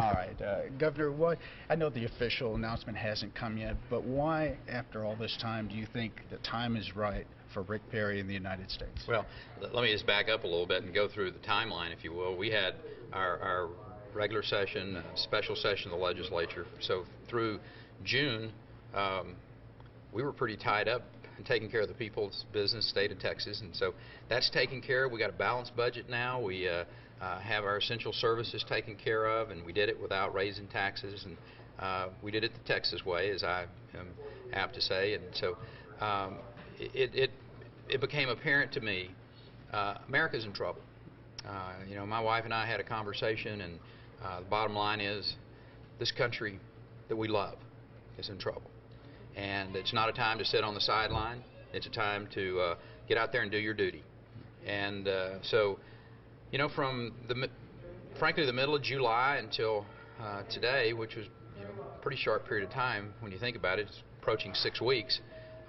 All right, Governor, what, I know the official announcement hasn't come yet, but why, after all this time, do you think the time is right for Rick Perry in the United States? Well, let me just back up a little bit and go through the timeline, if you will. We had our regular session, special session of the legislature. So through June, we were pretty tied up and taking care of the people's business, state of Texas, and so that's taken care of. We got a balanced budget now. We have our essential services taken care of, and we did it without raising taxes, and we did it the Texas way, as I am apt to say. And so it became apparent to me America's in trouble. You know, my wife and I had a conversation, and the bottom line is this country that we love is in trouble. And it's not a time to sit on the sideline. It's a time to get out there and do your duty. And so, you know, from frankly the middle of July until today, which was, you know, a pretty short period of time when you think about it, it's approaching 6 weeks,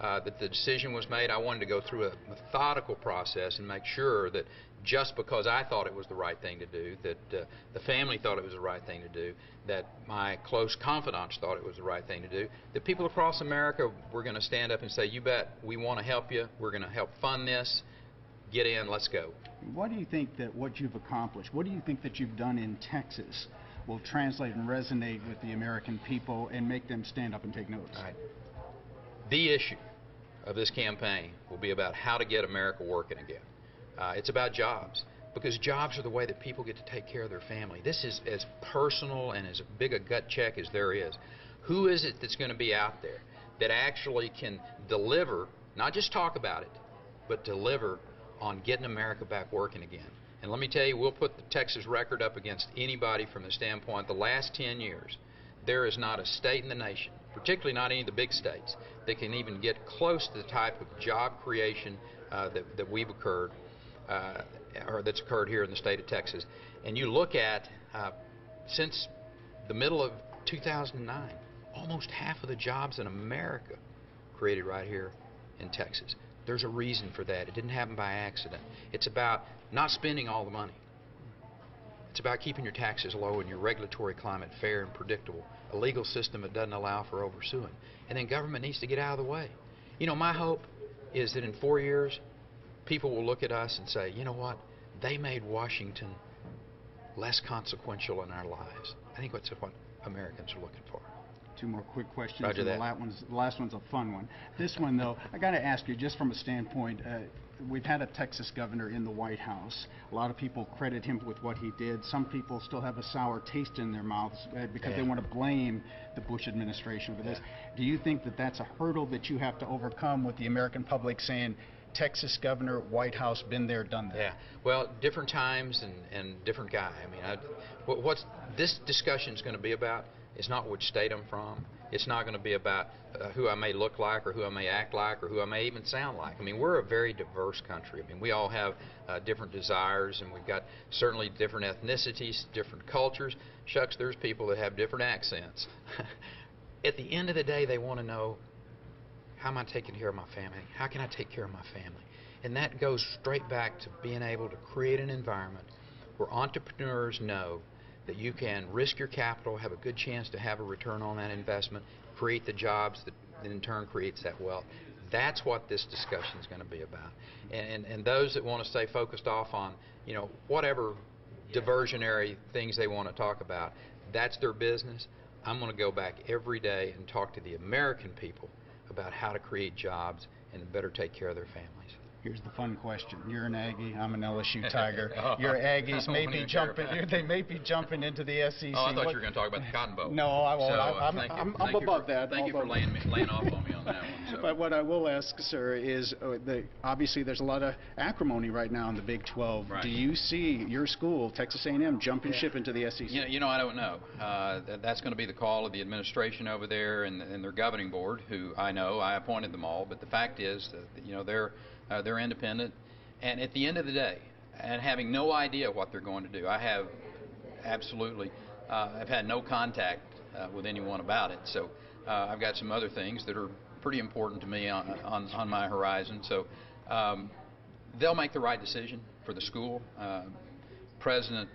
that the decision was made. I wanted to go through a methodical process and make sure that just because I thought it was the right thing to do, that the family thought it was the right thing to do, that my close confidants thought it was the right thing to do, that people across America were going to stand up and say, you bet, we want to help you, we're going to help fund this, get in, let's go. What do you think that what you've accomplished, what do you think that you've done in Texas will translate and resonate with the American people and make them stand up and take notice? All right. The issue of this campaign will be about how to get America working again. It's about jobs, because jobs are the way that people get to take care of their family. This is as personal and as big a gut check as there is. Who is it that's going to be out there that actually can deliver, not just talk about it, but deliver on getting America back working again? And let me tell you, we'll put the Texas record up against anybody from the standpoint the last 10 years. There is not a state in the nation, particularly not any of the big states, that can even get close to the type of job creation that we've occurred, or that's occurred here in the state of Texas. And you look at, since the middle of 2009, almost half of the jobs in America created right here in Texas. There's a reason for that. It didn't happen by accident. It's about not spending all the money. It's about keeping your taxes low and your regulatory climate fair and predictable, a legal system that doesn't allow for oversuing. And then government needs to get out of the way. You know, my hope is that in 4 years, people will look at us and say, you know what, they made Washington less consequential in our lives. I think that's what Americans are looking for. Two more quick questions. Roger that. The last one's a fun one. This one, though, I got to ask you, just from a standpoint, we've had a Texas governor in the White House. A lot of people credit him with what he did. Some people still have a sour taste in their mouths because they want to blame the Bush administration for this. Do you think that that's a hurdle that you have to overcome with the American public saying, Texas governor, White House, been there, done that? Yeah, well, different times and different guy. I mean, what this discussion is going to be about is not which state I'm from. It's not going to be about who I may look like or who I may act like or who I may even sound like. I mean, we're a very diverse country. I mean, we all have different desires, and we've got certainly different ethnicities, different cultures. Shucks, there's people that have different accents. At the end of the day, they want to know, how am I taking care of my family? How can I take care of my family? And that goes straight back to being able to create an environment where entrepreneurs know that you can risk your capital, have a good chance to have a return on that investment, create the jobs that in turn creates that wealth. That's what this discussion is going to be about. And those that want to stay focused off on, you know, whatever diversionary things they want to talk about, that's their business. I'm going to go back every day and talk to the American people about how to create jobs and better take care of their families. Here's the fun question. You're an Aggie. I'm an LSU Tiger. Your Aggies may be jumping. They may be jumping into the SEC. Oh, I thought you were going to talk about the Cotton Bowl. No, I won't. So, I'm above that. Thank you for laying off on me on that one. So. But what I will ask, sir, is obviously there's a lot of acrimony right now in the Big 12. Right. Do you see your school, Texas A&M, jumping ship into the SEC? You know, I don't know. That's going to be the call of the administration over there and their governing board, who I know. I appointed them all. But the fact is that, you know, they're independent, and at the end of the day, and having no idea what they're going to do, I have absolutely, I've had no contact with anyone about it. So I've got some other things that are pretty important to me on my horizon. So they'll make the right decision for the school. President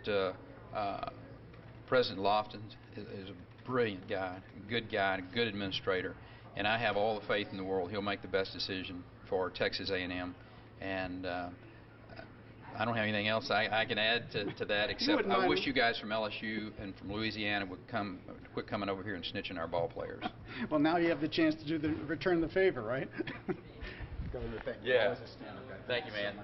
President Lofton is a brilliant guy, a good administrator, and I have all the faith in the world he'll make the best decision for Texas A&M. And I don't have anything else I can add to that, except I wish you guys from LSU and from Louisiana would quit coming over here and snitching our ball players. Well, now you have the chance to return the favor, right? Governor, thank you. Yeah. Thank you, man.